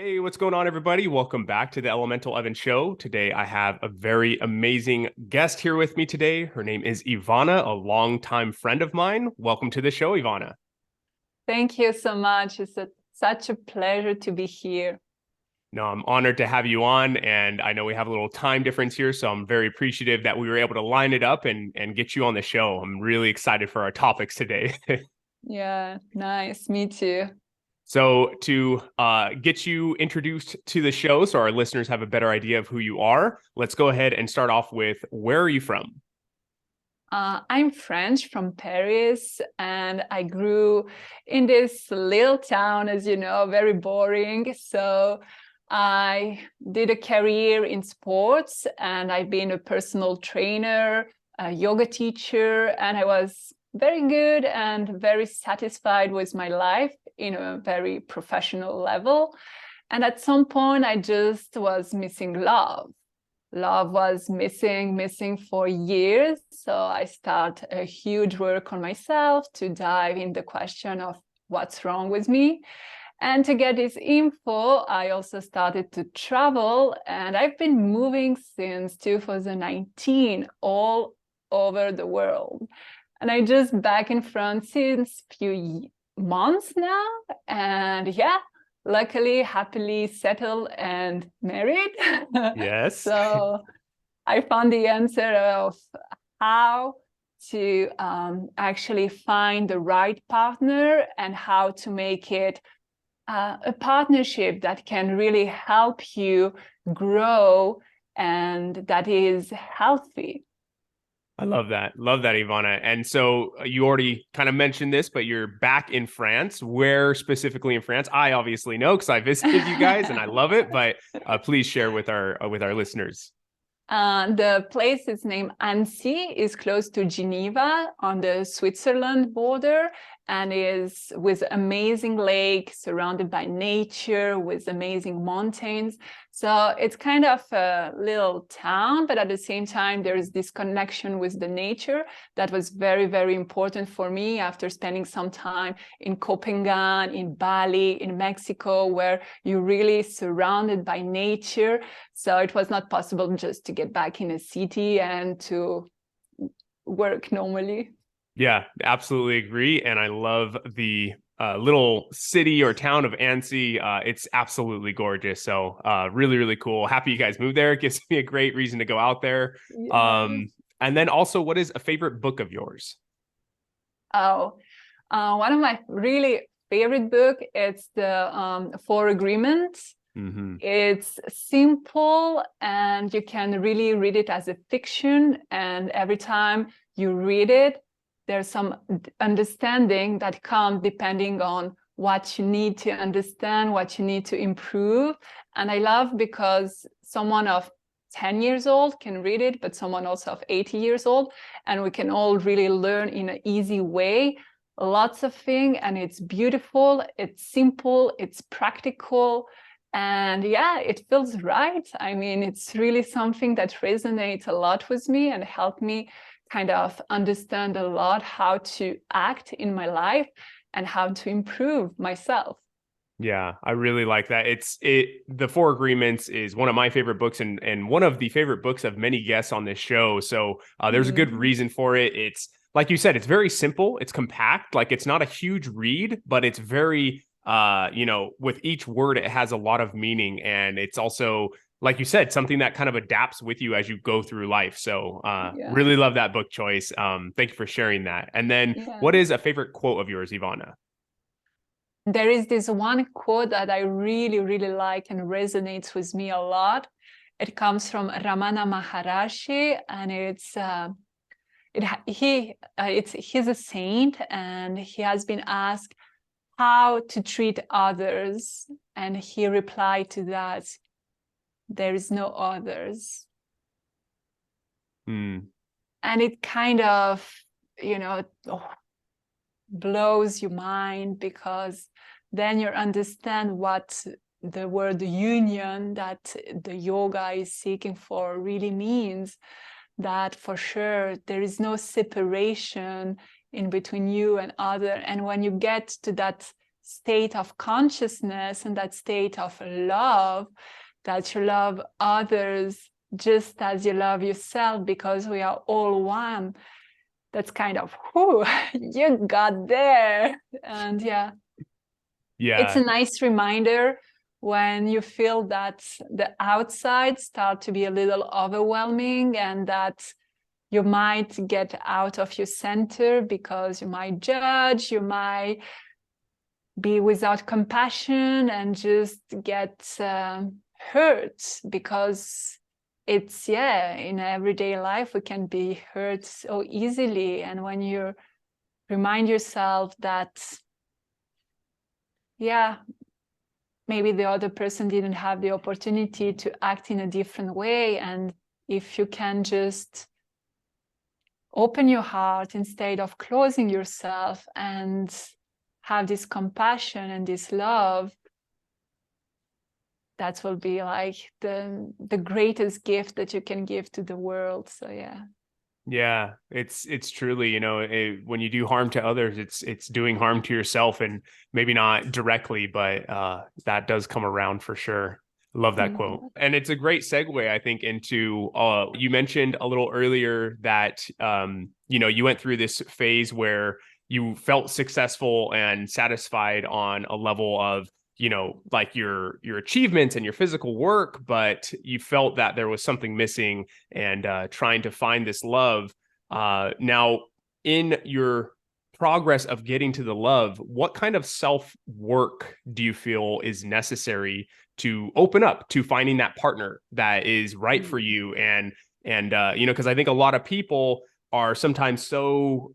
Hey, what's going on, everybody? Welcome back to the Elemental Evan Show. Today, I have a very amazing guest here with me today. Her name is Ivana, a longtime friend of mine. Welcome to the show, Ivana. Thank you so much. Such a pleasure to be here. No, I'm honored to have you on, and I know we have a little time difference here, so I'm very appreciative that we were able to line it up and get you on the show. I'm really excited for our topics today. Yeah, nice. Me too. So, to get you introduced to the show so our listeners have a better idea of who you are, let's go ahead and start off with where are you from? I'm French from Paris, and I grew in this little town, as you know, very boring. So I did a career in sports, and I've been a personal trainer, a yoga teacher, and I was very good and very satisfied with my life in a very professional level. And at some point, I just was missing love. Love was missing for years. So I start a huge work on myself to dive in the question of what's wrong with me. And to get this info, I also started to travel, and I've been moving since 2019 all over the world. And I just back in France since few months now. And yeah, luckily, happily settled and married. Yes. So I found the answer of how to actually find the right partner and how to make it a partnership that can really help you grow and that is healthy. I love that. Love that, Ivana. And so you already kind of mentioned this, but you're back in France. Where specifically in France? I obviously know because I visited you guys and I love it, but please share with our listeners. The place is named Annecy, is close to Geneva on the Switzerland border, and is with amazing lake surrounded by nature with amazing mountains. So it's kind of a little town, but at the same time, there is this connection with the nature that was very, very important for me after spending some time in Copenhagen, in Bali, in Mexico, where you're really surrounded by nature. So it was not possible just to get back in a city and to work normally. Yeah, absolutely agree. And I love the little city or town of Annecy. It's absolutely gorgeous. So really, really cool. Happy you guys moved there. It gives me a great reason to go out there. Yes. And then also, what is a favorite book of yours? Oh, one of my really favorite book, it's the Four Agreements. Mm-hmm. It's simple and you can really read it as a fiction. And every time you read it, there's some understanding that comes depending on what you need to understand, what you need to improve. And I love because someone of 10 years old can read it, but someone also of 80 years old, and we can all really learn in an easy way lots of things, and it's beautiful, it's simple, it's practical, and yeah, it feels right. I mean, it's really something that resonates a lot with me and helped me kind of understand a lot how to act in my life and how to improve myself. Yeah, I really like that. The Four Agreements is one of my favorite books and one of the favorite books of many guests on this show. So there's a good Mm. reason for it. It's like you said, it's very simple, it's compact, like it's not a huge read, but it's very with each word it has a lot of meaning, and it's also like you said, something that kind of adapts with you as you go through life. So Yeah, really love that book choice. Thank you for sharing that. And then yeah. what is a favorite quote of yours, Ivana? There is this one quote that I really, really like and resonates with me a lot. It comes from Ramana Maharashi, and he's a saint, and he has been asked how to treat others, and he replied to that, there is no others. Hmm. And it kind of, blows your mind, because then you understand what the word union that the yoga is seeking for really means, that for sure there is no separation in between you and other. And when you get to that state of consciousness and that state of love, that you love others just as you love yourself, because we are all one. That's kind of, whoo, you got there. And yeah, it's a nice reminder when you feel that the outside start to be a little overwhelming, and that you might get out of your center because you might judge, you might be without compassion and just get hurt, because it's, in everyday life we can be hurt so easily. And when you remind yourself that, maybe the other person didn't have the opportunity to act in a different way, and if you can just open your heart instead of closing yourself and have this compassion and this love, that will be like the greatest gift that you can give to the world. So yeah, it's truly, when you do harm to others, it's doing harm to yourself, and maybe not directly, but that does come around for sure. Love that quote. And it's a great segue, I think, into you mentioned a little earlier that you went through this phase where you felt successful and satisfied on a level of, like your achievements and your physical work, but you felt that there was something missing, and trying to find this love. Now, in your progress of getting to the love, what kind of self-work do you feel is necessary to open up to finding that partner that is right for you? And because I think a lot of people are sometimes so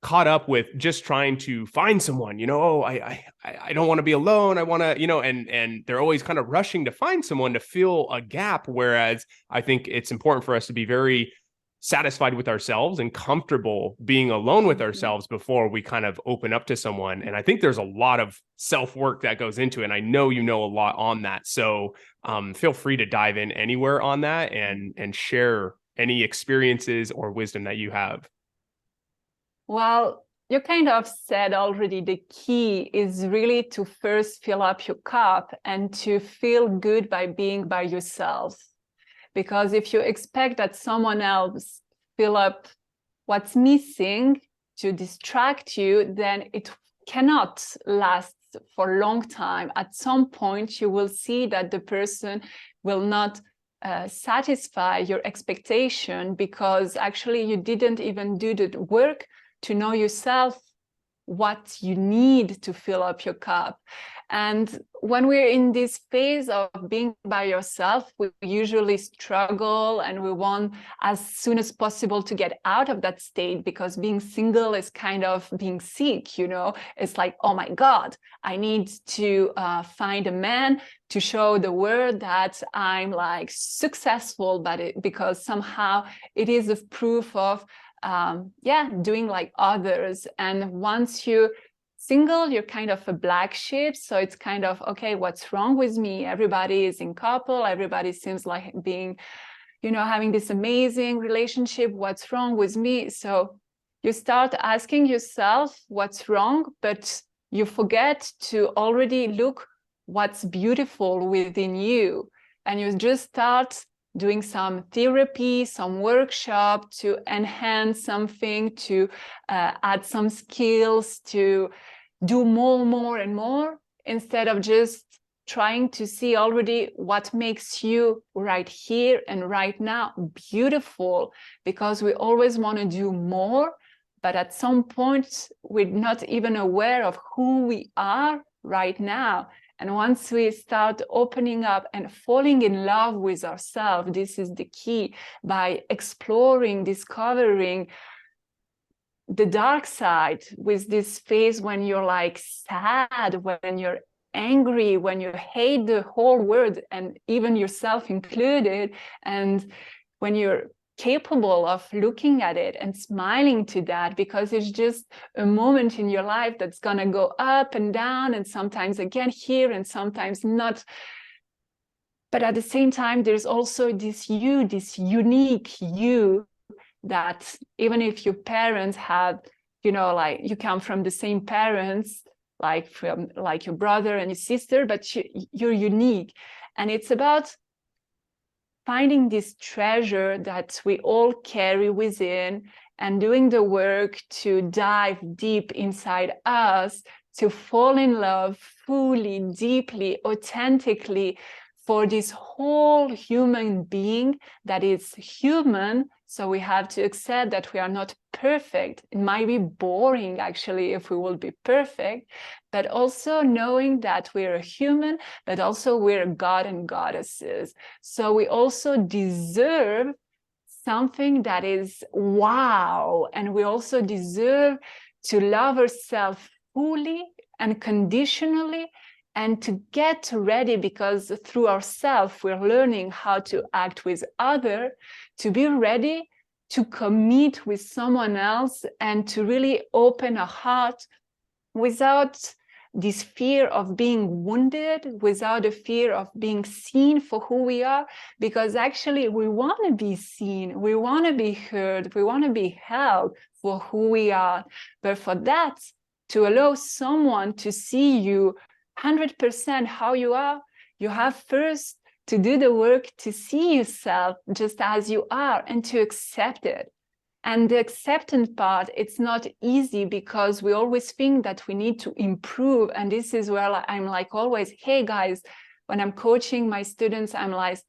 caught up with just trying to find someone, I don't want to be alone. I want to, and they're always kind of rushing to find someone to fill a gap. Whereas I think it's important for us to be very satisfied with ourselves and comfortable being alone with ourselves before we kind of open up to someone. And I think there's a lot of self-work that goes into it. And I know you know a lot on that. So feel free to dive in anywhere on that and share any experiences or wisdom that you have. Well, you kind of said already, the key is really to first fill up your cup and to feel good by being by yourself. Because if you expect that someone else fill up what's missing to distract you, then it cannot last for a long time. At some point, you will see that the person will not satisfy your expectation, because actually you didn't even do the work to know yourself what you need to fill up your cup. And when we're in this phase of being by yourself, we usually struggle and we want as soon as possible to get out of that state, because being single is kind of being sick, It's like, oh my God, I need to find a man to show the world that I'm like successful, because somehow it is a proof of doing like others. And once you're single, you're kind of a black sheep. So it's kind of, okay, what's wrong with me? Everybody is in couple. Everybody seems like being, having this amazing relationship. What's wrong with me? So you start asking yourself what's wrong, but you forget to already look what's beautiful within you. And you just start doing some therapy, some workshop to enhance something, to add some skills, to do more and more, instead of just trying to see already what makes you right here and right now beautiful. Because we always want to do more, but at some point we're not even aware of who we are right now. And once we start opening up and falling in love with ourselves, this is the key, by exploring, discovering the dark side, with this phase when you're like sad, when you're angry, when you hate the whole world and even yourself included, and when you're capable of looking at it and smiling to that, because it's just a moment in your life that's gonna go up and down, and sometimes again here and sometimes not. But at the same time, there's also this you, this unique you, that even if your parents had, like you come from the same parents, like from like your brother and your sister, but you're unique. And it's about finding this treasure that we all carry within and doing the work to dive deep inside us, to fall in love fully, deeply, authentically for this whole human being that is human. So we have to accept that we are not perfect. It might be boring, actually, if we will be perfect, but also knowing that we're a human, but also we're God and goddesses. So we also deserve something that is wow. And we also deserve to love ourselves fully and conditionally, and to get ready, because through ourselves, we're learning how to act with others, to be ready to commit with someone else and to really open a heart without this fear of being wounded, without a fear of being seen for who we are, because actually we want to be seen, we want to be heard, we want to be held for who we are. But for that, to allow someone to see you 100% how you are, you have first to do the work to see yourself just as you are and to accept it. And the acceptance part, it's not easy because we always think that we need to improve. And this is where I'm like always, hey guys, when I'm coaching my students, I'm like,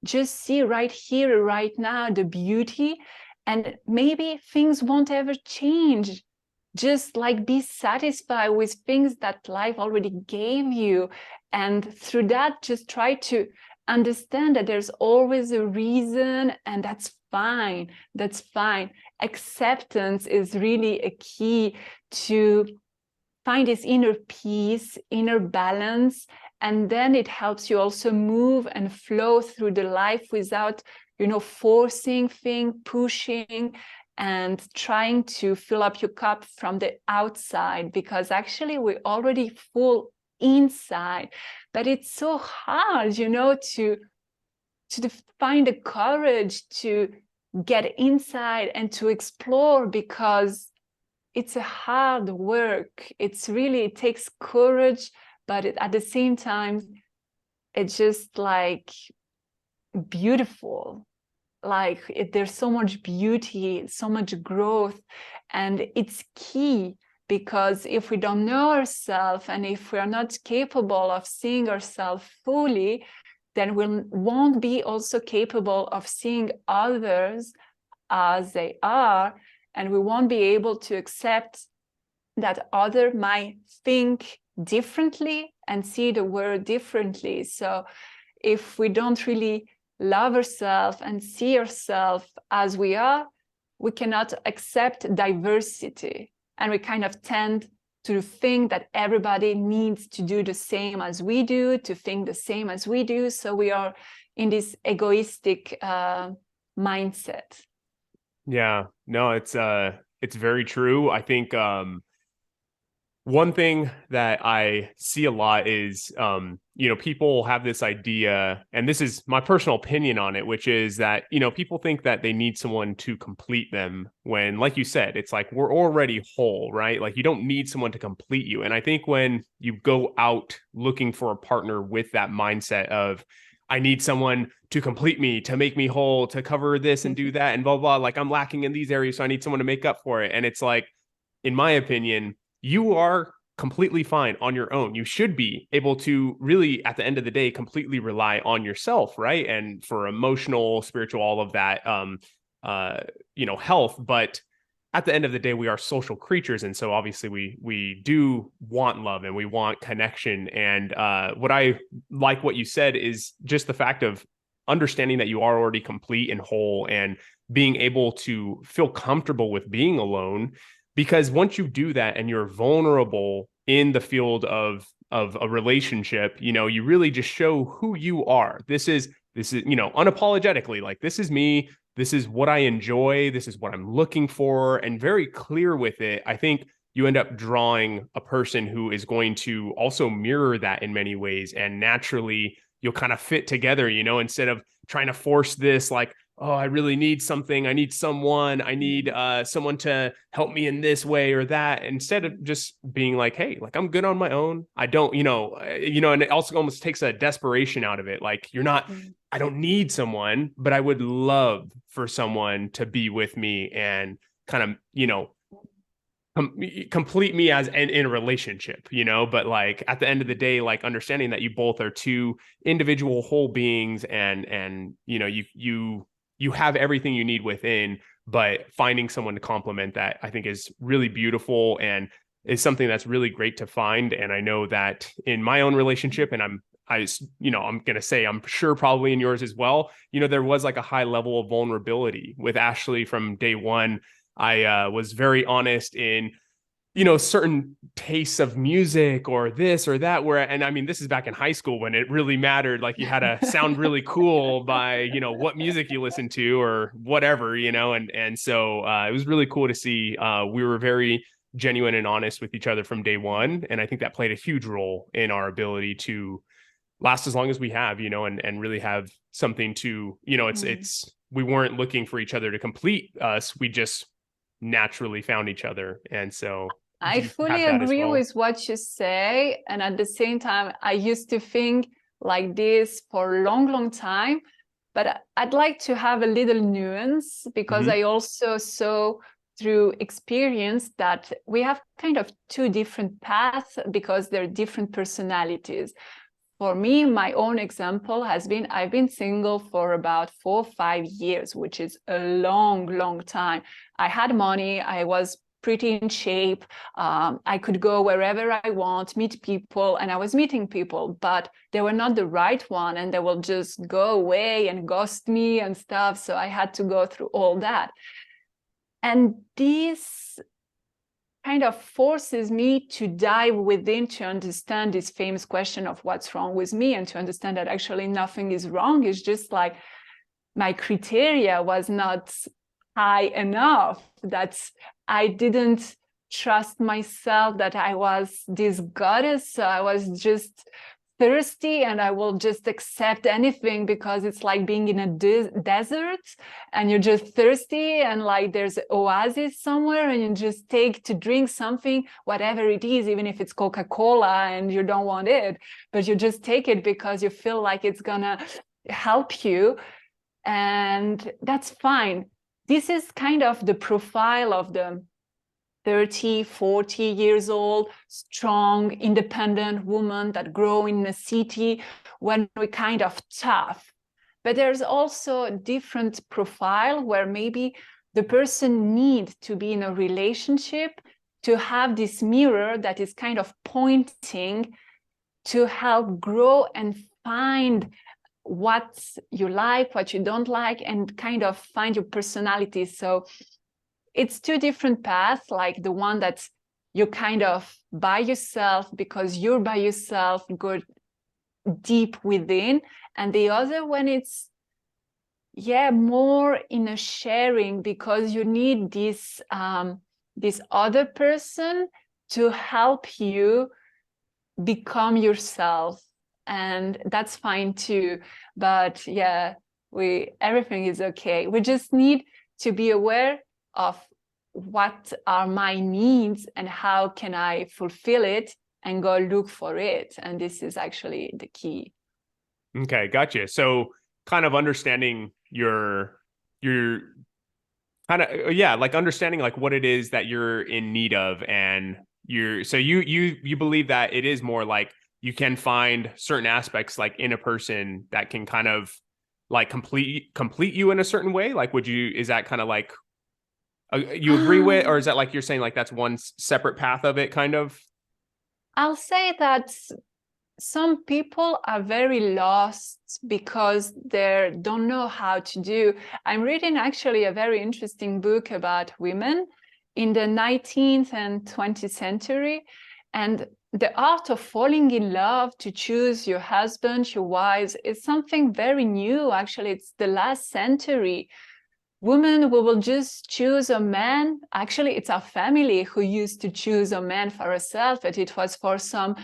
just see right here, right now, the beauty. And maybe things won't ever change. Just like be satisfied with things that life already gave you. And through that, just try to understand that there's always a reason, and that's fine. That's fine. Acceptance is really a key to find this inner peace, inner balance, and then it helps you also move and flow through the life without, forcing things, pushing, and trying to fill up your cup from the outside, because actually we're already full inside. But it's so hard, to find the courage to get inside and to explore, because it's a hard work. It takes courage, but at the same time, it's just like beautiful. Like there's so much beauty, so much growth, and it's key, because if we don't know ourselves and if we're not capable of seeing ourselves fully, then we won't be also capable of seeing others as they are, and we won't be able to accept that other might think differently and see the world differently. So if we don't really love ourselves and see ourselves as we are, we cannot accept diversity. And we kind of tend to think that everybody needs to do the same as we do, to think the same as we do. So we are in this egoistic mindset. Yeah, no, it's very true. I think one thing that I see a lot is, people have this idea, and this is my personal opinion on it, which is that, people think that they need someone to complete them when, like you said, it's like we're already whole, right? Like you don't need someone to complete you. And I think when you go out looking for a partner with that mindset of, I need someone to complete me, to make me whole, to cover this and do that and blah, blah, like I'm lacking in these areas, so I need someone to make up for it. And it's like, in my opinion, you are completely fine on your own. You should be able to really, at the end of the day, completely rely on yourself, right? And for emotional, spiritual, all of that, health. But at the end of the day, we are social creatures, and so obviously we do want love and we want connection. And what I like what you said is just the fact of understanding that you are already complete and whole, and being able to feel comfortable with being alone. Because once you do that and you're vulnerable in the field of a relationship, you really just show who you are. This is unapologetically, like, this is me. This is what I enjoy. This is what I'm looking for, and very clear with it. I think you end up drawing a person who is going to also mirror that in many ways. And naturally you'll kind of fit together, instead of trying to force this like oh, I really need something. I need someone. I need someone to help me in this way or that. Instead of just being like, hey, like I'm good on my own. I don't, and it also almost takes a desperation out of it. Like you're not, I don't need someone, but I would love for someone to be with me and kind of, complete me as in a relationship, but like at the end of the day, like understanding that you both are two individual whole beings, and you have everything you need within, but finding someone to complement that, I think, is really beautiful and is something that's really great to find. And I know that in my own relationship, and I'm going to say, I'm sure probably in yours as well, there was like a high level of vulnerability with Ashley from day one. I was very honest in, certain tastes of music or this or that, and I mean, this is back in high school when it really mattered. Like you had to sound really cool by, what music you listen to or whatever, and so it was really cool to see we were very genuine and honest with each other from day one. And I think that played a huge role in our ability to last as long as we have, and really have something to, it's we weren't looking for each other to complete us. We just naturally found each other. And so I you fully have that as agree well. with what you say. And at the same time, I used to think like this for a long, long time. But I'd like to have a little nuance, because I also saw through experience that we have kind of two different paths because they're different personalities. For me, my own example has been, I've been single for about 4 or 5 years, which is a long, long time. I had money, I was pretty in shape, I could go wherever I want, meet people, and I was meeting people, but they were not the right one, and they will just go away and ghost me and stuff. So I had to go through all that. And this kind of forces me to dive within to understand this famous question of what's wrong with me, and to understand that actually nothing is wrong. It's just like my criteria was not high enough, that I didn't trust myself, that I was this goddess. So I was just thirsty, and I will just accept anything, because it's like being in a desert and you're just thirsty, and like there's an oasis somewhere, and you just take to drink something, whatever it is, even if it's Coca-Cola and you don't want it, but you just take it because you feel like it's gonna help you. And that's fine. This is kind of the profile of the 30, 40 years old, strong, independent woman that grow in a city when we're kind of tough. But there's also a different profile where maybe the person needs to be in a relationship to have this mirror that is kind of pointing to help grow and find what you like, what you don't like, and kind of find your personality. So it's two different paths, like the one that you're kind of by yourself because you're by yourself, go deep within, and the other when it's more in a sharing, because you need this this other person to help you become yourself, and that's fine too. But everything is okay. We just need to be aware of what are my needs and how can I fulfill it, and go look for it. And this is actually the key. Okay, gotcha. So kind of understanding your kind of like understanding like what it is that you're in need of, and you believe that it is more like you can find certain aspects like in a person that can kind of like complete you in a certain way. Like is that kind of like you agree with, or is that like you're saying like that's one separate path of it kind of? I'll say that some people are very lost because they don't know how to do. I'm reading actually a very interesting book about women in the 19th and 20th century, and the art of falling in love, to choose your husband, your wives, is something very new. Actually, it's the last century. Women, we will just choose a man. Actually, it's our family who used to choose a man for herself, but it was for some,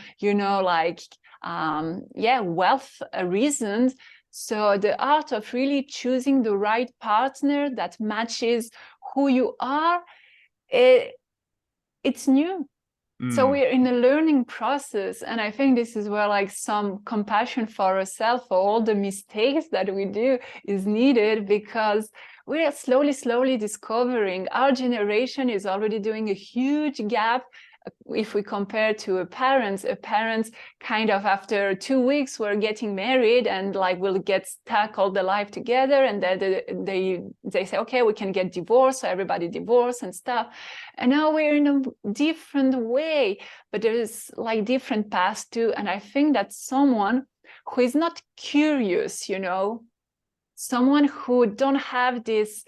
wealth reasons. So the art of really choosing the right partner that matches who you are, it's new. So Mm, we're in a learning process. And I think this is where like some compassion for ourselves, for all the mistakes that we do is needed, because we are slowly discovering. Our generation is already doing a huge gap. If we compare to parents kind of after 2 weeks were getting married and like will get stuck all the life together, and then they say, okay, we can get divorced, so everybody divorce and stuff. And now we're in a different way, but there is like different paths too. And I think that someone who is not curious, someone who don't have this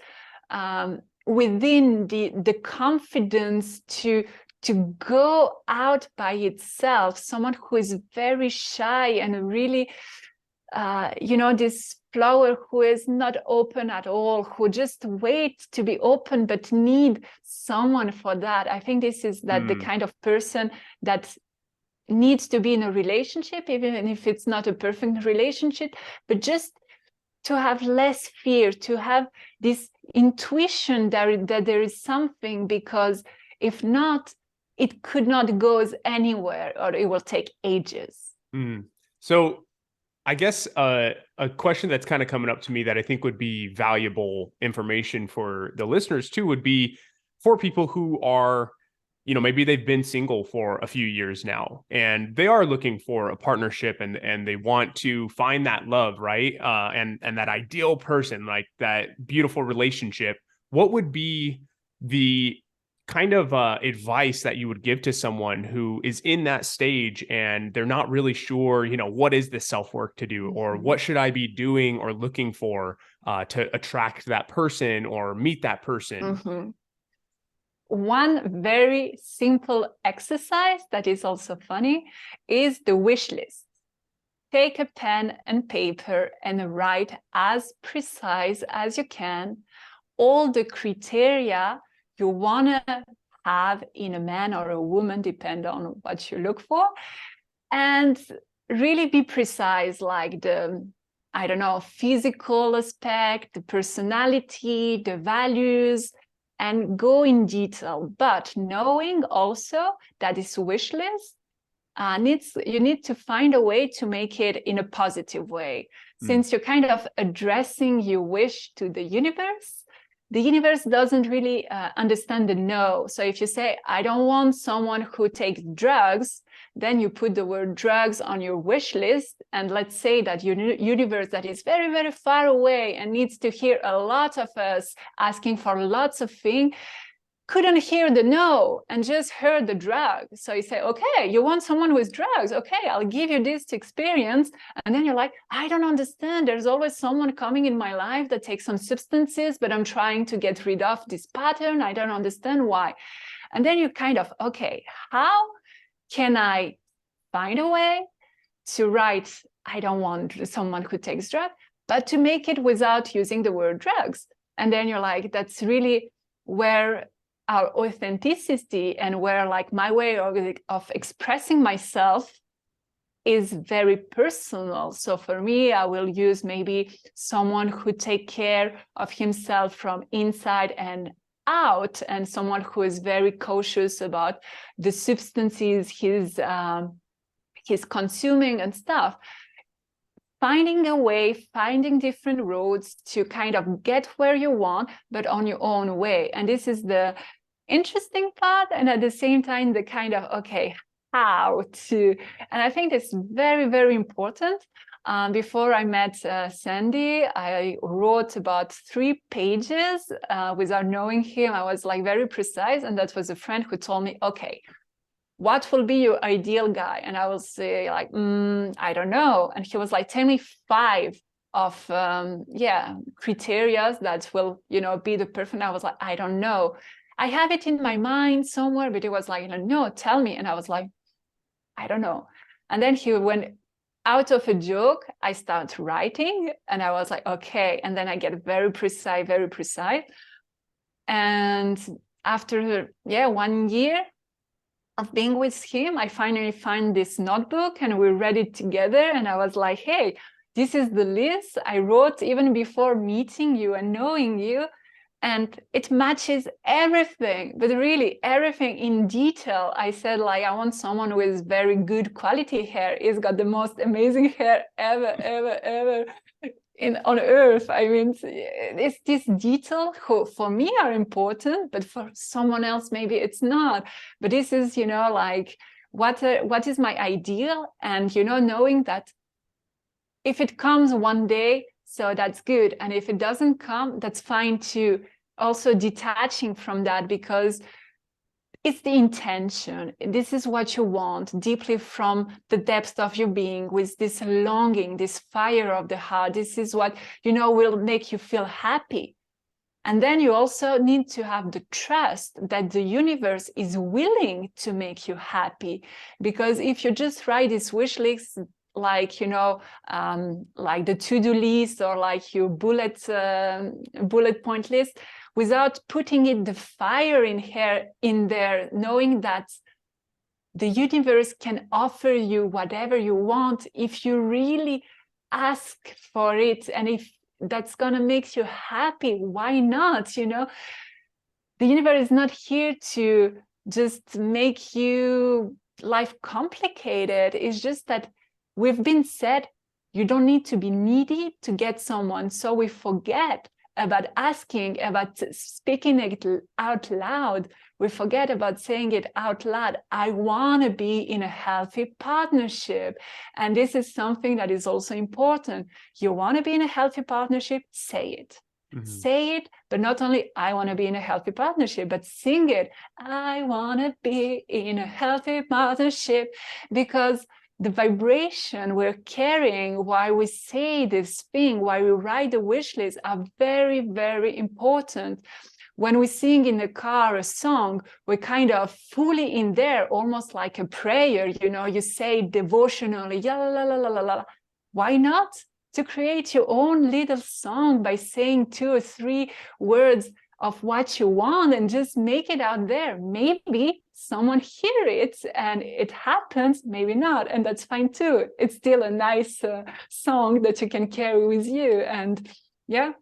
within the confidence to go out by itself, someone who is very shy and really, this flower who is not open at all, who just wait to be open, but need someone for that. I think this is the kind of person that needs to be in a relationship, even if it's not a perfect relationship, but just to have less fear, to have this intuition that there is something, because if not, it could not go anywhere, or it will take ages. So I guess a question that's kind of coming up to me that I think would be valuable information for the listeners too would be for people who are, maybe they've been single for a few years now and they are looking for a partnership and they want to find that love, right? And that ideal person, like that beautiful relationship. What would be the kind of advice that you would give to someone who is in that stage and they're not really sure, what is the self-work to do, or what should I be doing or looking for to attract that person or meet that person? One very simple exercise that is also funny is the wish list. Take a pen and paper and write as precise as you can all the criteria you want to have in a man or a woman, depend on what you look for, and really be precise, like the, I don't know, physical aspect, the personality, the values, and go in detail, but knowing also that this wish list you need to find a way to make it in a positive way. Since you're kind of addressing your wish to the universe doesn't really understand the no. So if you say, I don't want someone who takes drugs, then you put the word drugs on your wish list. And let's say that your universe that is very, very far away and needs to hear a lot of us asking for lots of things, couldn't hear the no and just heard the drug. So you say, okay, you want someone with drugs? Okay, I'll give you this experience. And then you're like, I don't understand. There's always someone coming in my life that takes some substances, but I'm trying to get rid of this pattern. I don't understand why. And then you kind of, okay, how can I find a way to write, I don't want someone who takes drugs, but to make it without using the word drugs. And then you're like, that's really where our authenticity and where like my way of expressing myself is very personal. So for me, I will use maybe someone who take care of himself from inside and out, and someone who is very cautious about the substances he's consuming and stuff. Finding a way, finding different roads to kind of get where you want, but on your own way. And this is the interesting part. And at the same time, the kind of, okay, how to, and I think it's very, very important. Before I met Sandy, I wrote about 3 pages without knowing him. I was like very precise. And that was a friend who told me, okay, what will be your ideal guy? And I will say like, I don't know. And he was like, tell me 5 of criteria that will, be the perfect. I was like, I don't know. I have it in my mind somewhere, but it was like, no, tell me. And I was like, I don't know. And then he went out of a joke. I start writing and I was like, okay. And then I get very precise, very precise. And after, 1 year, of being with him, I finally find this notebook and we read it together. And I was like, hey, this is the list I wrote even before meeting you and knowing you. And it matches everything, but really everything in detail. I said, like, I want someone with very good quality hair. He's got the most amazing hair ever on earth. I mean, it's this detail who for me are important, but for someone else maybe it's not. But this is, you know, like what is my ideal, and you know, knowing that if it comes one day, so that's good, and if it doesn't come, that's fine too. Also detaching from that, because it's the intention. This is what you want deeply from the depth of your being, with this longing, this fire of the heart. This is what, you know, will make you feel happy. And then you also need to have the trust that the universe is willing to make you happy. Because if you just write this wish list, like, you know, like the to-do list, or like your bullet point list, without putting it the fire in there, knowing that the universe can offer you whatever you want if you really ask for it, and if that's gonna make you happy, why not? You know, the universe is not here to just make you life complicated. It's just that we've been said you don't need to be needy to get someone, so we forget about asking, about speaking it out loud. We forget about saying it out loud. I want to be in a healthy partnership. And this is something that is also important. You want to be in a healthy partnership, say it. Mm-hmm. Say it, but not only I want to be in a healthy partnership, but sing it. I want to be in a healthy partnership, because the vibration we're carrying while we say this thing, while we write the wish list, are very, very important. When we sing in the car a song, we're kind of fully in there, almost like a prayer. You know, you say devotionally, la la la la la la. Why not? To create your own little song by saying 2 or 3 words of what you want and just make it out there. Maybe someone hear it and it happens, maybe not, and that's fine too. It's still a nice song that you can carry with you. And yeah,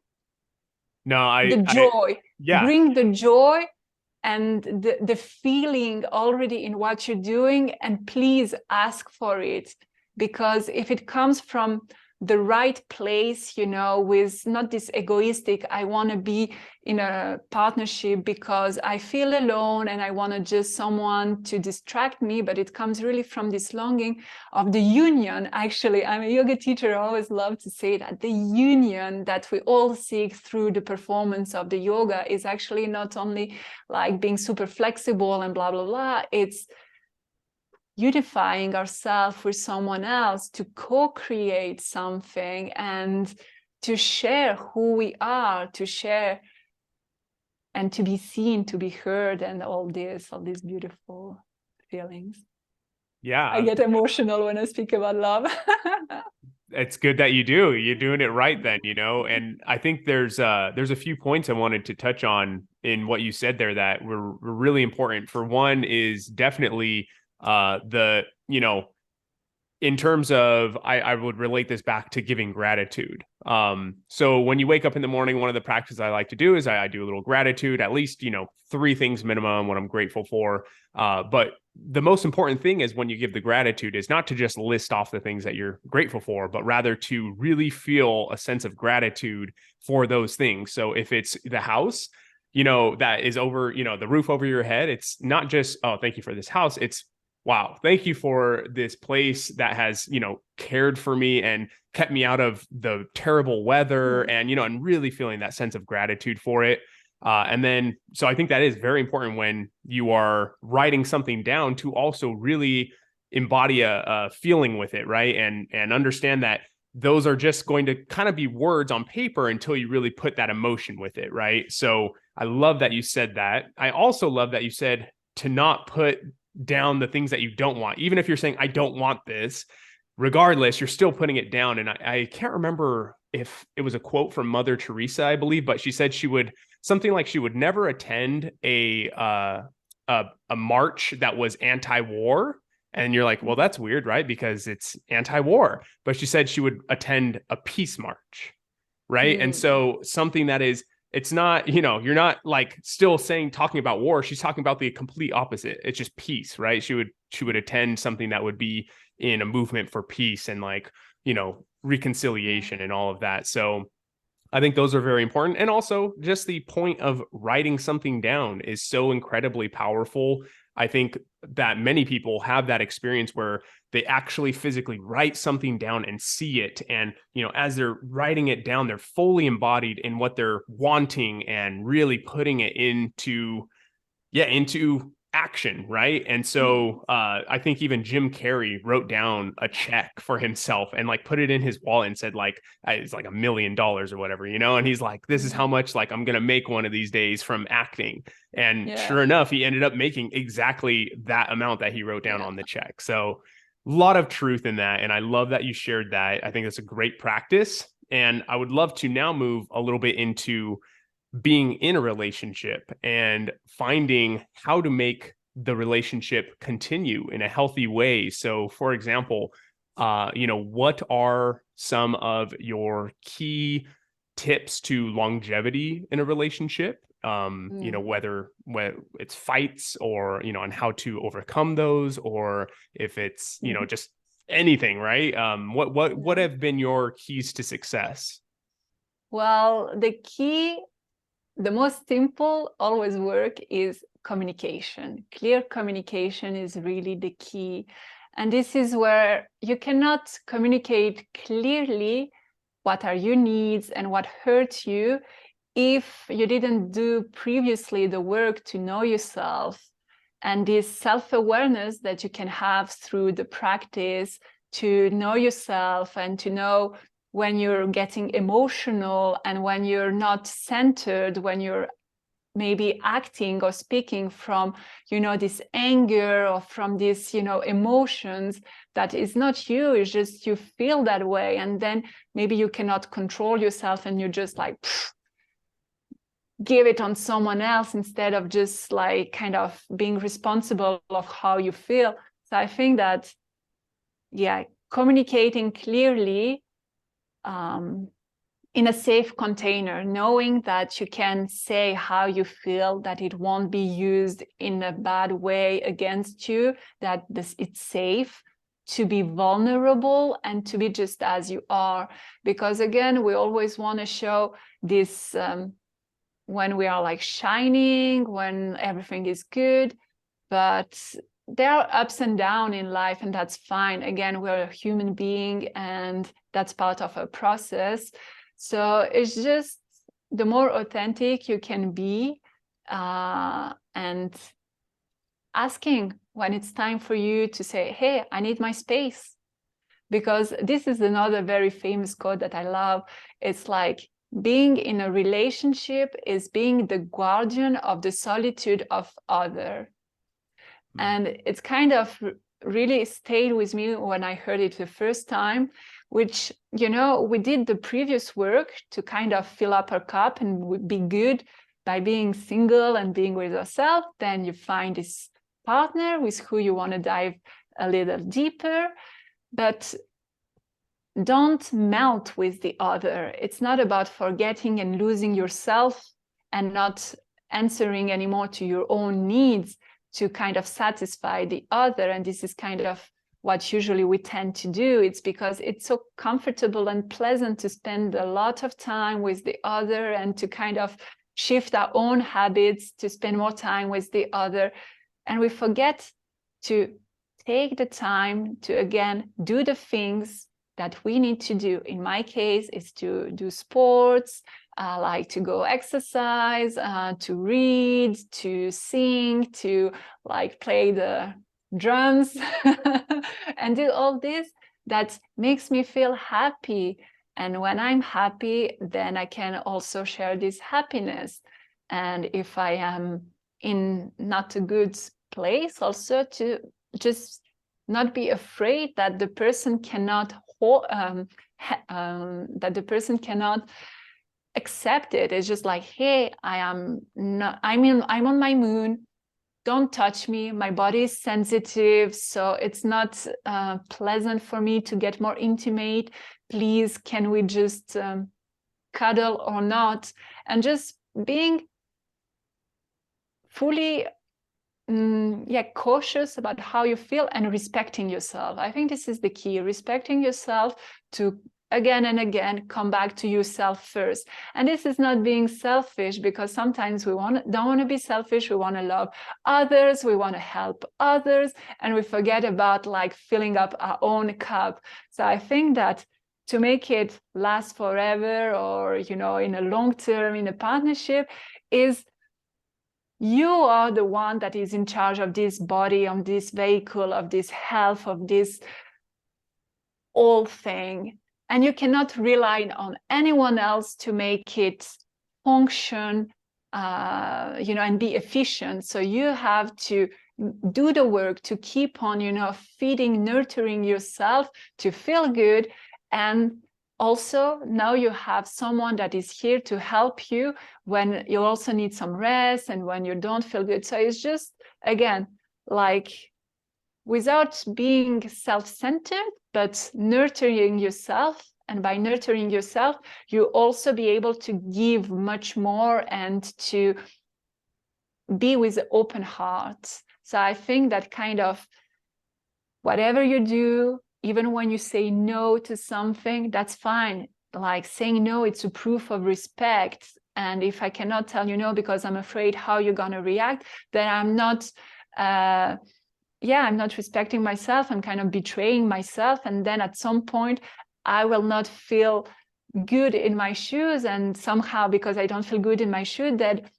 the joy, bring the joy and the feeling already in what you're doing, and please ask for it, because if it comes from the right place, you know, with not this egoistic, I want to be in a partnership because I feel alone and I want to just someone to distract me, but it comes really from this longing of the union. Actually, I'm a yoga teacher. I always love to say that the union that we all seek through the performance of the yoga is actually not only like being super flexible and blah, blah, blah. It's unifying ourselves with someone else to co-create something and to share who we are, to share and to be seen, to be heard, and all these beautiful feelings. Yeah. I get emotional when I speak about love. It's good that you do. You're doing it right then, you know? And I think there's a few points I wanted to touch on in what you said there that were really important. For one is definitely you know, in terms of, I would relate this back to giving gratitude. So when you wake up in the morning, one of the practices I like to do is I do a little gratitude, at least, you know, 3 things minimum, what I'm grateful for. But the most important thing is when you give the gratitude is not to just list off the things that you're grateful for, but rather to really feel a sense of gratitude for those things. So if it's the house, you know, that is over, you know, the roof over your head, it's not just, oh, thank you for this house. It's, wow, thank you for this place that has, you know, cared for me and kept me out of the terrible weather, and, you know, and really feeling that sense of gratitude for it. And then, so I think that is very important when you are writing something down to also really embody a feeling with it, right? And understand that those are just going to kind of be words on paper until you really put that emotion with it, right? So I love that you said that. I also love that you said to not put down the things that you don't want. Even if you're saying, I don't want this, regardless, you're still putting it down. And I can't remember if it was a quote from Mother Teresa, I believe, but she said she would, something like she would never attend a march that was anti-war, And you're like, well, that's weird, right? Because it's anti-war. But she said she would attend a peace march, right? And Mm. so something that is, it's not, you're not like still talking about war. She's talking about the complete opposite. It's just peace, right? She would attend something that would be in a movement for peace and like, Yeah. reconciliation and all of that. So I think those are very important. And also, just the point of writing something down is so incredibly powerful. I think that many people have that experience where they actually physically write something down and see it. And, as they're writing it down, they're fully embodied in what they're wanting and really putting it into action, right? And Yeah. so I think even Jim Carrey wrote down a check for himself and like put it in his wallet and said like it's like $1 million or whatever, and he's like, this is how Mm. much like I'm gonna make one of these days from acting. And Yeah. sure enough, he ended up making exactly that amount that he wrote down Yeah. on the check. So a lot of truth in that, and I love that you shared that. I think that's a great practice, and I would love to now move a little bit into being in a relationship and finding how to make the relationship continue in a healthy way. So, for example, what are some of your key tips to longevity in a relationship? Mm. Whether it's fights or, on how to overcome those, or if it's, Mhm. just anything, right? What Yeah. have been your keys to success? Well, the most simple always work is communication. Clear communication is really the key. And this is where you cannot communicate clearly what are your needs and what hurts you if you didn't do previously the work to know yourself, and this self-awareness that you can have through the practice to know yourself and to know when you're getting emotional and when you're not centered, when you're maybe acting or speaking from this anger or from this emotions that is not you, it's just you feel that way, and then maybe you cannot control yourself and you're just like give it on someone else instead of just like kind of being responsible of how you feel. So I think that, yeah, communicating clearly, um, in a safe container, knowing that you can say how you feel, that it won't be used in a bad way against you, that it's safe to be vulnerable and to be just as you are. Because again, we always want to show this, when we are like shining, when everything is good, but there are ups and downs in life, and that's fine. Again, we're a human being, and that's part of a process. So it's just the more authentic you can be, and asking when it's time for you to say, hey, I need my space. Because this is another very famous quote that I love. It's like, being in a relationship is being the guardian of the solitude of other. And it's kind of really stayed with me when I heard it the first time, which, we did the previous work to kind of fill up our cup and be good by being single and being with yourself. Then you find this partner with who you want to dive a little deeper. But don't melt with the other. It's not about forgetting and losing yourself and not answering anymore to your own needs to kind of satisfy the other. And this is kind of what usually we tend to do. It's because it's so comfortable and pleasant to spend a lot of time with the other and to kind of shift our own habits to spend more time with the other. And we forget to take the time to, again, do the things that we need to do. In my case, is to do sports, like to go exercise, to read, to sing, to like play the drums and do all this that makes me feel happy. And when I'm happy, then I can also share this happiness. And if I am in not a good place, also to just not be afraid that the person cannot that the person cannot accept it. It's just like, hey, I'm on my moon. don't touch me. My body is sensitive, so it's not pleasant for me to get more intimate. Please, can we just cuddle or not? And just being fully cautious about how you feel and respecting yourself. I think this is the key, respecting yourself, to again and again come back to yourself first. And this is not being selfish, because sometimes we don't want to be selfish. We want to love others, we want to help others, and we forget about like filling up our own cup. So I think that to make it last forever, or in a long term, in a partnership, is you are the one that is in charge of this body, of this vehicle, of this health, of this whole thing. And you cannot rely on anyone else to make it function, and be efficient. So you have to do the work to keep on, feeding, nurturing yourself to feel good. And also now you have someone that is here to help you when you also need some rest and when you don't feel good. So it's just, again, like, without being self-centered, but nurturing yourself. And by nurturing yourself, you also be able to give much more and to be with an open heart. So I think that kind of, whatever you do, even when you say no to something, that's fine. Like, saying no, it's a proof of respect. And if I cannot tell you no because I'm afraid how you're going to react, then I'm not I'm not respecting myself. I'm kind of betraying myself. And then at some point, I will not feel good in my shoes. And somehow, because I don't feel good in my shoes, that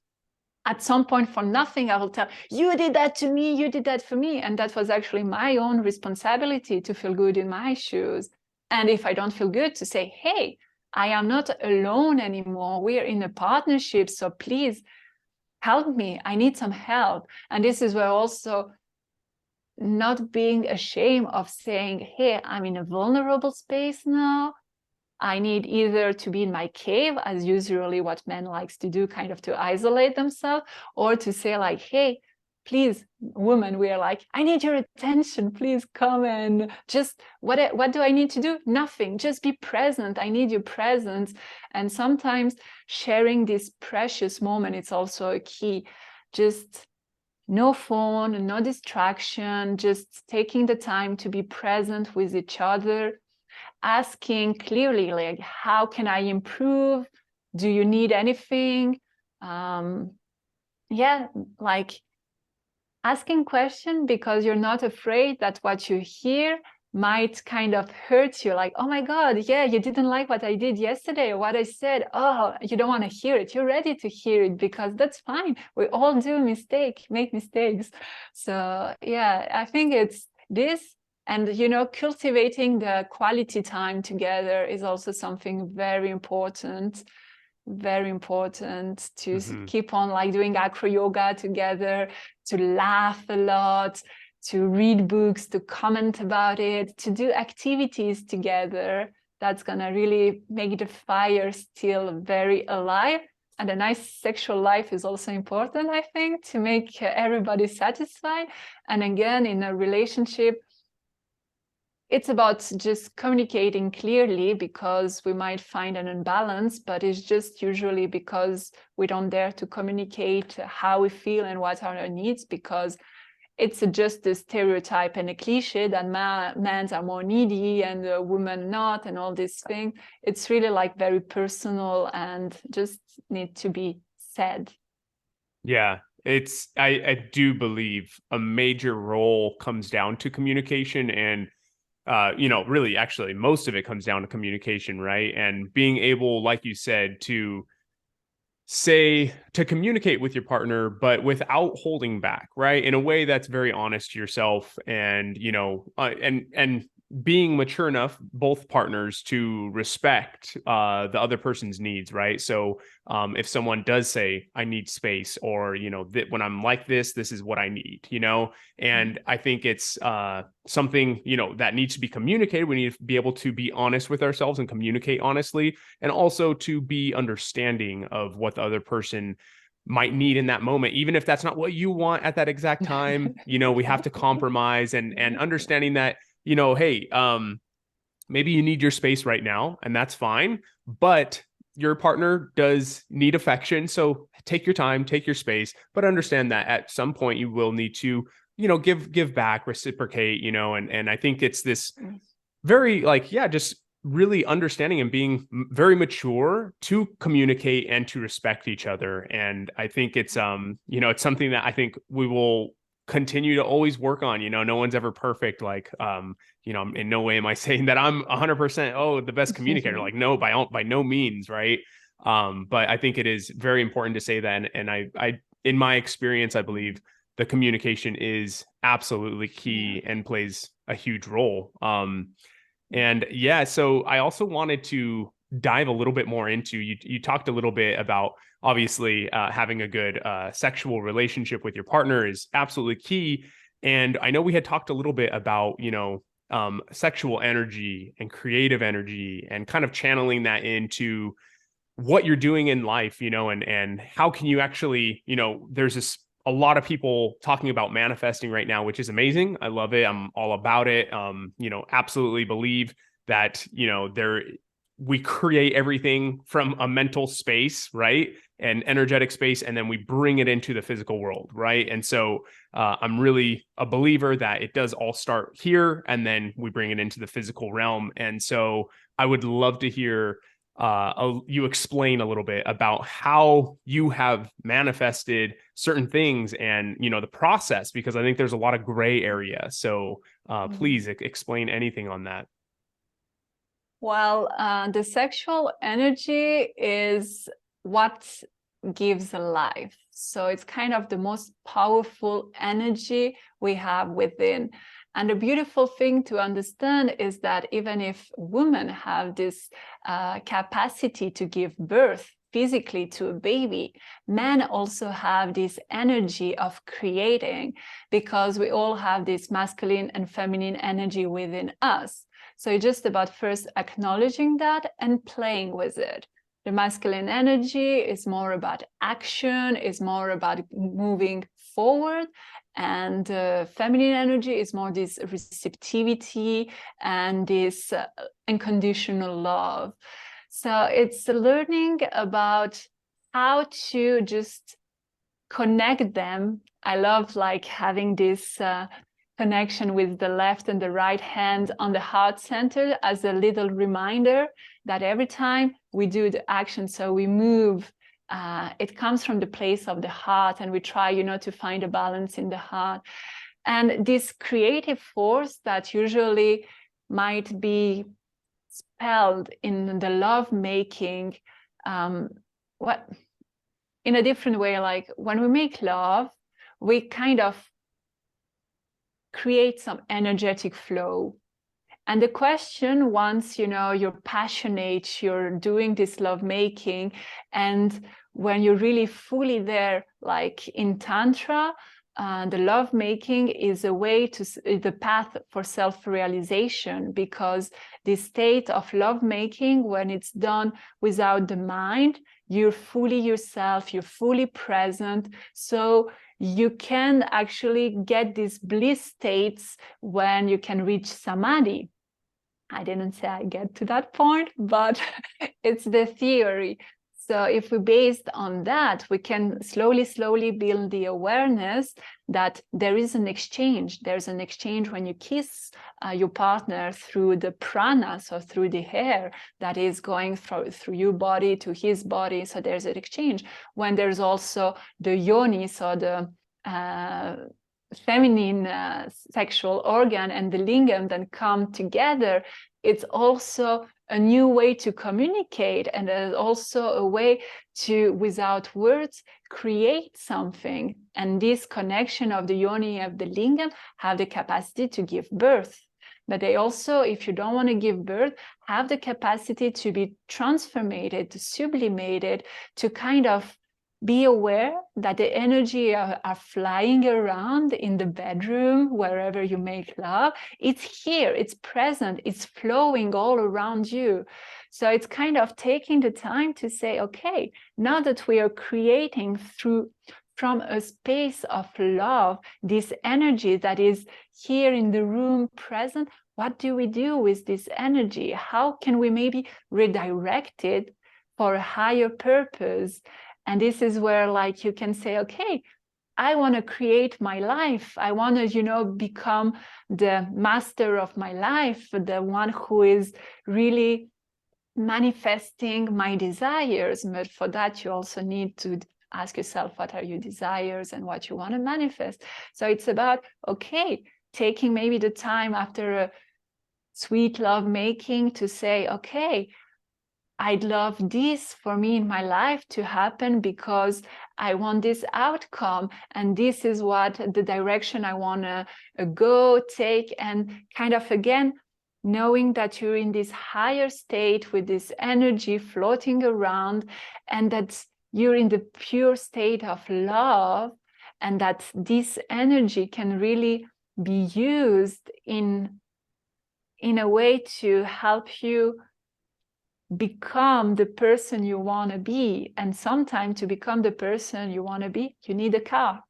at some point, for nothing, I will tell, you did that to me, you did that for me. And that was actually my own responsibility to feel good in my shoes. And if I don't feel good, to say, hey, I am not alone anymore. We're in a partnership. So please help me. I need some help. And this is where also not being ashamed of saying, hey, I'm in a vulnerable space now. I need either to be in my cave, as usually what men likes to do, kind of to isolate themselves, or to say like, hey, please, woman, we are like, I need your attention. Please come and just, what do I need to do? Nothing. Just be present. I need your presence. And sometimes sharing this precious moment, it's also a key. Just no phone, no distraction, just taking the time to be present with each other, asking clearly, like, how can I improve? Do you need anything? Like asking question, because you're not afraid that what you hear might kind of hurt you. Like, oh my God, yeah, you didn't like what I did yesterday or what I said. Oh, you don't want to hear it. You're ready to hear it, because that's fine. We all do make mistakes. So yeah, I think it's this. And, cultivating the quality time together is also something very important to keep on like doing acro yoga together, to laugh a lot, to read books, to comment about it, to do activities together. That's going to really make the fire still very alive. And a nice sexual life is also important, I think, to make everybody satisfied. And again, in a relationship, it's about just communicating clearly, because we might find an imbalance, but it's just usually because we don't dare to communicate how we feel and what are our needs, because it's just a stereotype and a cliche that men are more needy and women not, and all this thing. It's really like very personal and just need to be said. Yeah, I do believe a major role comes down to communication, and really, actually, most of it comes down to communication, right? And being able, like you said, to communicate with your partner, but without holding back, right? In a way that's very honest to yourself, and, and being mature enough, both partners, to respect the other person's needs, right? So if someone does say, I need space, or, that when I'm like this is what I need, and I think it's something, that needs to be communicated. We need to be able to be honest with ourselves and communicate honestly, and also to be understanding of what the other person might need in that moment, even if that's not what you want at that exact time. You know, we have to compromise, and understanding that, you know, hey, maybe you need your space right now, and that's fine, but your partner does need affection. So take your time, take your space, but understand that at some point you will need to, you know, give back, reciprocate, you know, and I think it's this very, like, yeah, just really understanding and being very mature to communicate and to respect each other. And I think it's you know, it's something that I think we will continue to always work on. You know, no one's ever perfect. Like, you know, in no way am I saying that I'm 100% the best communicator. Like, no, by no means, right? But I think it is very important to say that, and I in my experience, I believe the communication is absolutely key and plays a huge role. And yeah, so I also wanted to dive a little bit more into, you talked a little bit about, obviously, having a good sexual relationship with your partner is absolutely key. And I know we had talked a little bit about, you know, sexual energy and creative energy and kind of channeling that into what you're doing in life, you know, and how can you actually, you know, there's this a lot of people talking about manifesting right now, which is amazing. I love it. I'm all about it. You know, absolutely believe that, you know, we create everything from a mental space, right? An energetic space, and then we bring it into the physical world, right? And so I'm really a believer that it does all start here, and then we bring it into the physical realm. And so I would love to hear you explain a little bit about how you have manifested certain things, and, you know, the process, because I think there's a lot of gray area. So please explain anything on that. Well, the sexual energy is what gives life. So it's kind of the most powerful energy we have within. And the beautiful thing to understand is that even if women have this capacity to give birth physically to a baby, men also have this energy of creating, because we all have this masculine and feminine energy within us. So it's just about first acknowledging that and playing with it. The masculine energy is more about action, is more about moving forward. And feminine energy is more this receptivity and this unconditional love. So it's learning about how to just connect them. I love like having this connection with the left and the right hand on the heart center as a little reminder that every time we do the action, so we move, it comes from the place of the heart, and we try, you know, to find a balance in the heart. And this creative force that usually might be spelled in the love making, what in a different way, like when we make love, we kind of create some energetic flow. And the question, once, you know, you're passionate, you're doing this love making, and when you're really fully there, like in Tantra, the love making is a way to the path for self-realization, because the state of love making, when it's done without the mind, you're fully yourself, you're fully present. So you can actually get these bliss states when you can reach samadhi. I didn't say I get to that point, but it's the theory. So if we based on that, we can slowly build the awareness that there is an exchange. There's an exchange when you kiss your partner through the prana, so through the hair that is going through your body to his body. So there's an exchange. When there's also the yoni, so the feminine sexual organ, and the lingam then come together, it's also a new way to communicate, and also a way to, without words, create something. And this connection of the yoni of the lingam have the capacity to give birth. But they also, if you don't want to give birth, have the capacity to be transformated, to sublimated, to kind of be aware that the energy are flying around in the bedroom, wherever you make love. It's here, it's present, it's flowing all around you. So it's kind of taking the time to say, okay, now that we are creating from a space of love, this energy that is here in the room present, what do we do with this energy? How can we maybe redirect it for a higher purpose? And this is where, like, you can say, okay, I want to create my life. I want to, become the master of my life, the one who is really manifesting my desires. But for that, you also need to ask yourself, what are your desires and what you want to manifest? So it's about, okay, taking maybe the time after a sweet love making to say, okay, I'd love this for me in my life to happen because I want this outcome. And this is what the direction I want to go, take, and kind of, again, knowing that you're in this higher state with this energy floating around, and that you're in the pure state of love, and that this energy can really be used in a way to help you become the person you want to be. And sometimes to become the person you want to be, you need a car.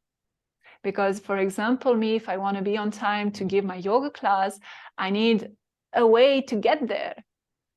Because, for example, me, if I want to be on time to give my yoga class, I need a way to get there.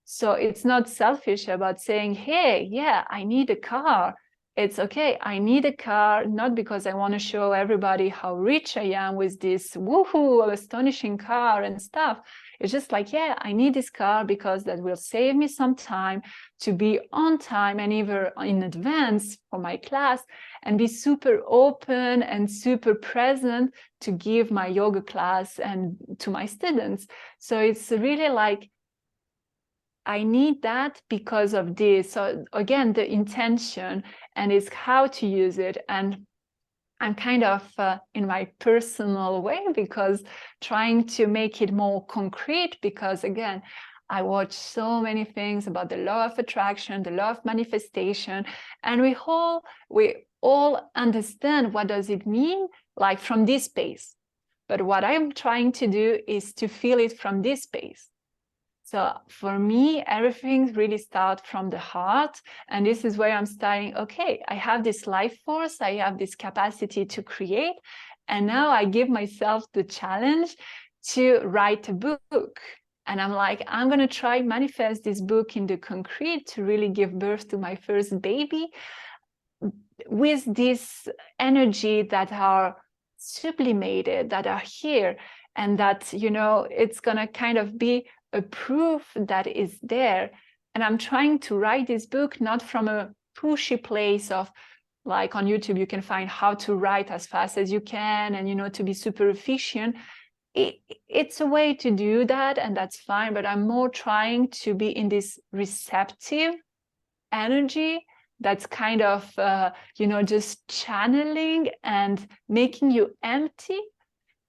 So it's not selfish about saying, hey, yeah, I need a car. It's okay, I need a car, not because I want to show everybody how rich I am with this woohoo, astonishing car and stuff. It's just like, yeah, I need this car because that will save me some time to be on time and even in advance for my class, and be super open and super present to give my yoga class and to my students. So it's really like, I need that because of this. So again, the intention, and it's how to use it. And I'm kind of in my personal way, because trying to make it more concrete, because again, I watch so many things about the law of attraction, the law of manifestation, and we all understand what does it mean, like from this space. But what I'm trying to do is to feel it from this space. So for me, everything really starts from the heart. And this is where I'm starting, okay, I have this life force, I have this capacity to create. And now I give myself the challenge to write a book. And I'm like, I'm going to try manifest this book in the concrete to really give birth to my first baby with this energy that are sublimated, that are here. And that, it's going to kind of be a proof that is there. And I'm trying to write this book not from a pushy place of, like on YouTube, you can find how to write as fast as you can and, to be super efficient. It's a way to do that, and that's fine. But I'm more trying to be in this receptive energy that's kind of, just channeling and making you empty,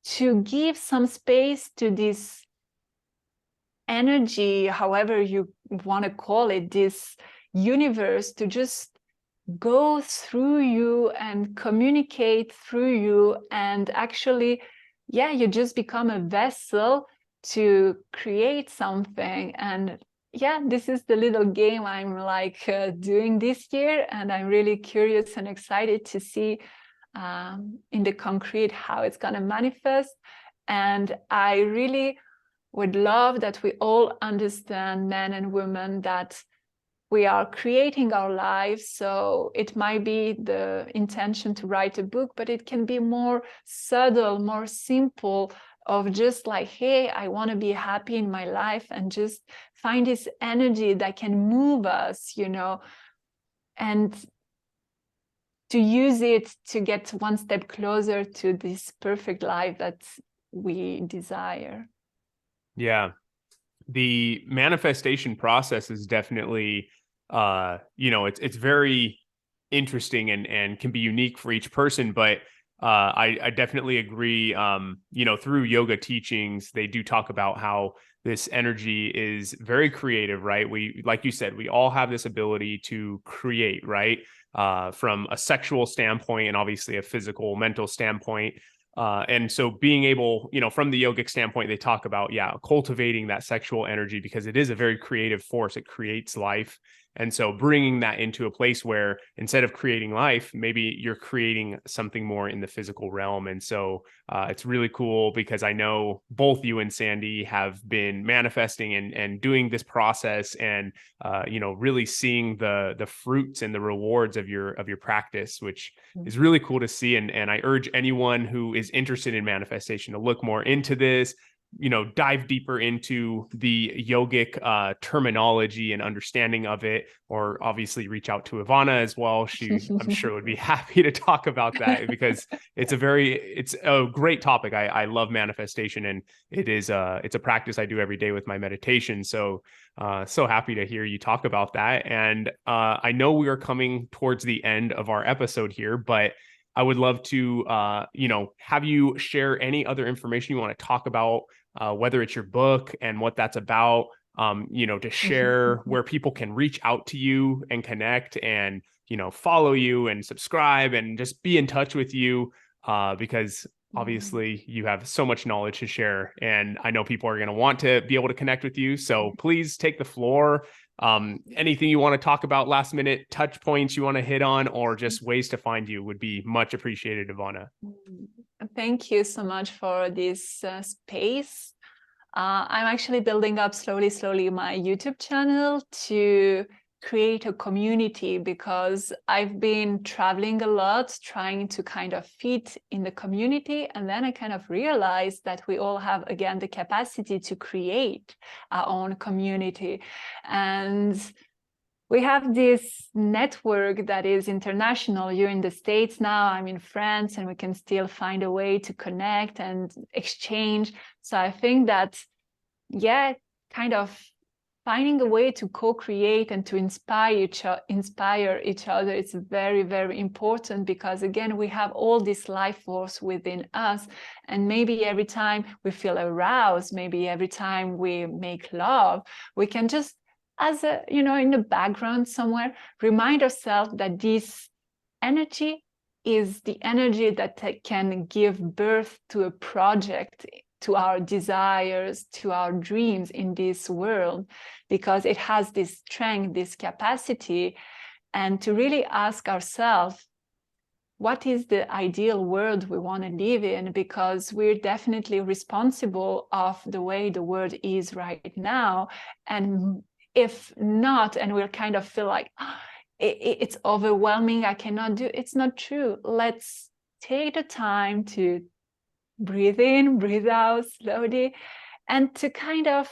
to give some space to this energy, however you want to call it, this universe, to just go through you and communicate through you. And actually, yeah, you just become a vessel to create something. And yeah, this is the little game I'm like doing this year. And I'm really curious and excited to see in the concrete how it's going to manifest. And I really would love that we all understand, men and women, that we are creating our lives. So it might be the intention to write a book, but it can be more subtle, more simple, of just like, hey, I want to be happy in my life, and just find this energy that can move us, and to use it to get one step closer to this perfect life that we desire. Yeah. The manifestation process is definitely, it's very interesting and can be unique for each person. But I definitely agree. Through yoga teachings, they do talk about how this energy is very creative, right? We, like you said, we all have this ability to create, right? From a sexual standpoint and obviously a physical, mental standpoint. And so being able, from the yogic standpoint, they talk about, cultivating that sexual energy because it is a very creative force. It creates life. And so bringing that into a place where instead of creating life, maybe you're creating something more in the physical realm. And so it's really cool because I know both you and Sandy have been manifesting and doing this process and, really seeing the fruits and the rewards of your practice, which is really cool to see. And I urge anyone who is interested in manifestation to look more into this, dive deeper into the yogic terminology and understanding of it, or obviously reach out to Ivana as well. She, I'm sure, would be happy to talk about that because it's a great topic. I love manifestation, and it's a practice I do every day with my meditation. So so happy to hear you talk about that. And I know we are coming towards the end of our episode here, but I would love to, have you share any other information you want to talk about, whether it's your book and what that's about, to share where people can reach out to you and connect and, follow you and subscribe and just be in touch with you, because obviously you have so much knowledge to share. And I know people are going to want to be able to connect with you. So please take the floor. Anything you want to talk about, last minute touch points you want to hit on, or just ways to find you would be much appreciated, Ivana. Thank you so much for this space. I'm actually building up slowly my YouTube channel to create a community, because I've been traveling a lot, trying to kind of fit in the community. And then I kind of realized that we all have, again, the capacity to create our own community. And we have this network that is international. You're in the States now, I'm in France, and we can still find a way to connect and exchange. So I think that, kind of finding a way to co-create and to inspire each other is very, very important, because again, we have all this life force within us. And maybe every time we feel aroused, maybe every time we make love, we can just, as a, in the background somewhere, remind ourselves that this energy is the energy that can give birth to a project, to our desires, to our dreams in this world, because it has this strength, this capacity. And to really ask ourselves, what is the ideal world we want to live in? Because we're definitely responsible of the way the world is right now. And if not, and we'll kind of feel like, it's overwhelming, I cannot do, it's not true. Let's take the time to breathe in, breathe out slowly, and to kind of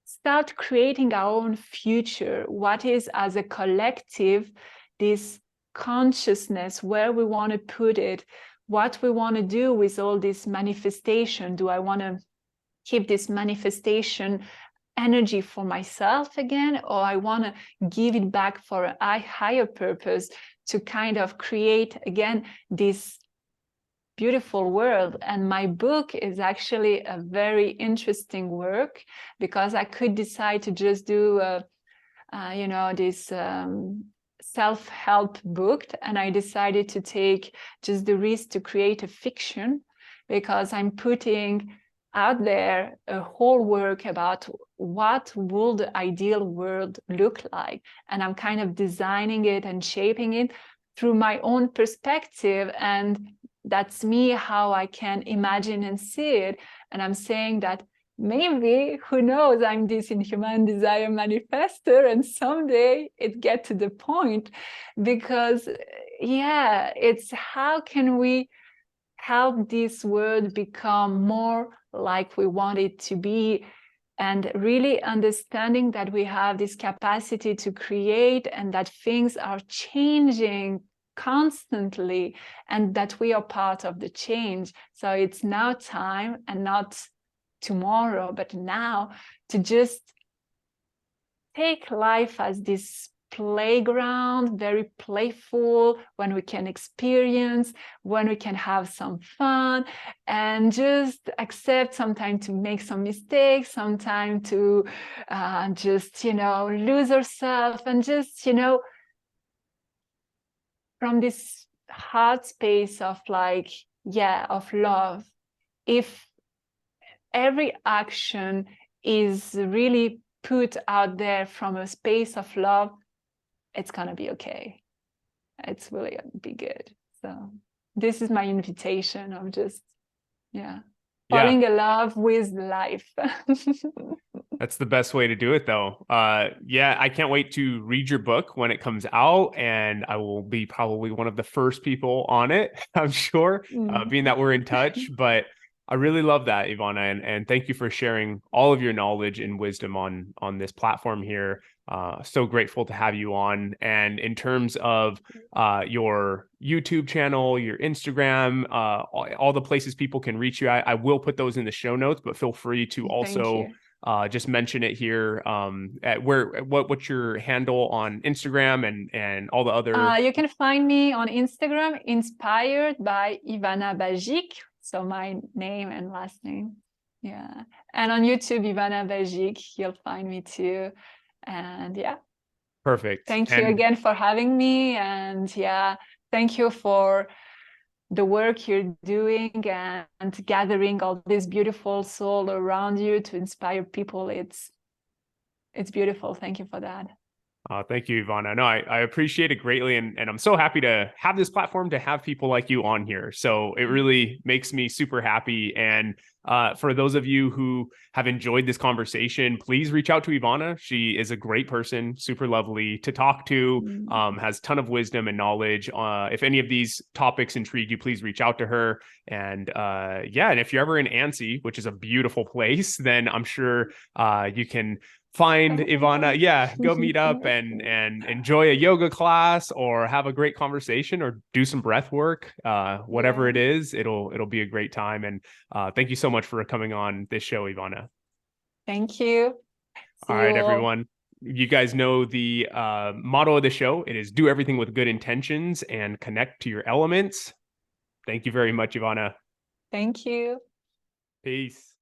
start creating our own future. What is, as a collective, this consciousness, where we want to put it, what we want to do with all this manifestation. Do I want to keep this manifestation energy for myself again, or I want to give it back for a higher purpose, to kind of create again this beautiful world? And my book is actually a very interesting work, because I could decide to just do this self-help book, and I decided to take just the risk to create a fiction, because I'm putting out there a whole work about what will the ideal world look like, and I'm kind of designing it and shaping it through my own perspective, and that's me, how I can imagine and see it. And I'm saying that maybe, who knows, I'm this inhuman desire manifester, and someday it get to the point, because it's how can we help this world become more like we want it to be, and really understanding that we have this capacity to create, and that things are changing constantly, and that we are part of the change. So it's now time, and not tomorrow, but now, to just take life as this playground, very playful, when we can experience, when we can have some fun, and just accept sometimes to make some mistakes, sometimes to just, lose ourselves, and just, from this heart space of like, of love. If every action is really put out there from a space of love, it's gonna be okay. It's really gonna be good. So this is my invitation of just, falling in love with life. That's the best way to do it, though. I can't wait to read your book when it comes out, and I will be probably one of the first people on it, I'm sure, being that we're in touch. But I really love that, Ivana, and thank you for sharing all of your knowledge and wisdom on this platform here. So grateful to have you on. And in terms of your YouTube channel, your Instagram, all the places people can reach you, I will put those in the show notes, but feel free to also just mention it here. At what's your handle on Instagram and all the other? You can find me on Instagram, inspired by Ivana Bajic. So my name and last name. Yeah. And on YouTube, Ivana Bajic, you'll find me too. And Perfect. Thank you again for having me. And thank you for the work you're doing and gathering all this beautiful soul around you to inspire people. It's beautiful. Thank you for that. Thank you, Ivana. No, I appreciate it greatly. And I'm so happy to have this platform to have people like you on here. So it really makes me super happy. And for those of you who have enjoyed this conversation, please reach out to Ivana. She is a great person, super lovely to talk to, has a ton of wisdom and knowledge. If any of these topics intrigue you, please reach out to her. And and if you're ever in Annecy, which is a beautiful place, then I'm sure you can find Ivana, go meet up and enjoy a yoga class or have a great conversation or do some breath work, whatever it is. It'll be a great time. And thank you so much for coming on this show, Ivana. Thank you. All right, everyone, you guys know the motto of the show. It is do everything with good intentions and connect to your elements. Thank you very much, Ivana. Thank you. Peace.